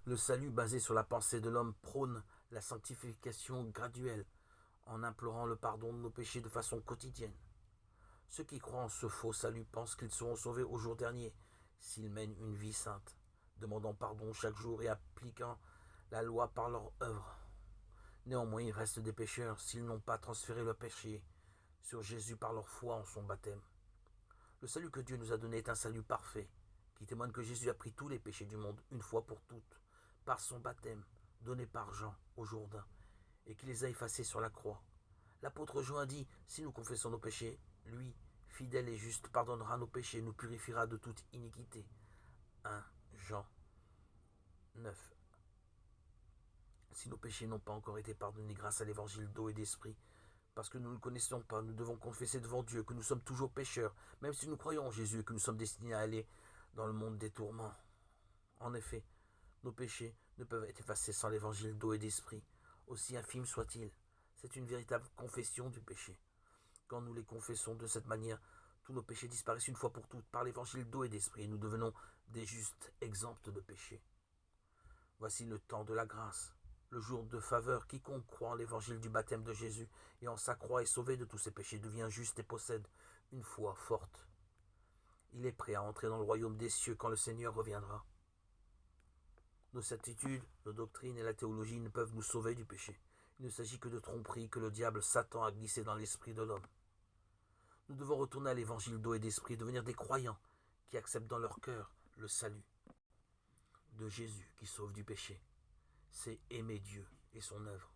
Le salut basé sur la pensée de l'homme prône la sanctification graduelle en implorant le pardon de nos péchés de façon quotidienne. Ceux qui croient en ce faux salut pensent qu'ils seront sauvés au jour dernier s'ils mènent une vie sainte, demandant pardon chaque jour et appliquant la loi par leur œuvre. Néanmoins, ils restent des pécheurs s'ils n'ont pas transféré le péché sur Jésus par leur foi en son baptême. Le salut que Dieu nous a donné est un salut parfait, qui témoigne que Jésus a pris tous les péchés du monde une fois pour toutes, par son baptême, donné par Jean au Jourdain, et qui les a effacés sur la croix. L'apôtre Jean a dit, si nous confessons nos péchés, lui, fidèle et juste, pardonnera nos péchés et nous purifiera de toute iniquité. 1 Jean 9. Si nos péchés n'ont pas encore été pardonnés grâce à l'évangile d'eau et d'esprit, parce que nous ne le connaissons pas, nous devons confesser devant Dieu que nous sommes toujours pécheurs, même si nous croyons en Jésus et que nous sommes destinés à aller dans le monde des tourments. En effet, nos péchés ne peuvent être effacés sans l'évangile d'eau et d'esprit, aussi infime soit-il. C'est une véritable confession du péché. Quand nous les confessons de cette manière, tous nos péchés disparaissent une fois pour toutes par l'évangile d'eau et d'esprit et nous devenons des justes exempts de péché. Voici le temps de la grâce, le jour de faveur. Quiconque croit en l'évangile du baptême de Jésus et en sa croix est sauvé de tous ses péchés, devient juste et possède une foi forte. Il est prêt à entrer dans le royaume des cieux quand le Seigneur reviendra. Nos certitudes, nos doctrines et la théologie ne peuvent nous sauver du péché. Il ne s'agit que de tromperies que le diable Satan a glissé dans l'esprit de l'homme. Nous devons retourner à l'évangile d'eau et d'esprit et devenir des croyants qui acceptent dans leur cœur le salut de Jésus qui sauve du péché. C'est aimer Dieu et son œuvre.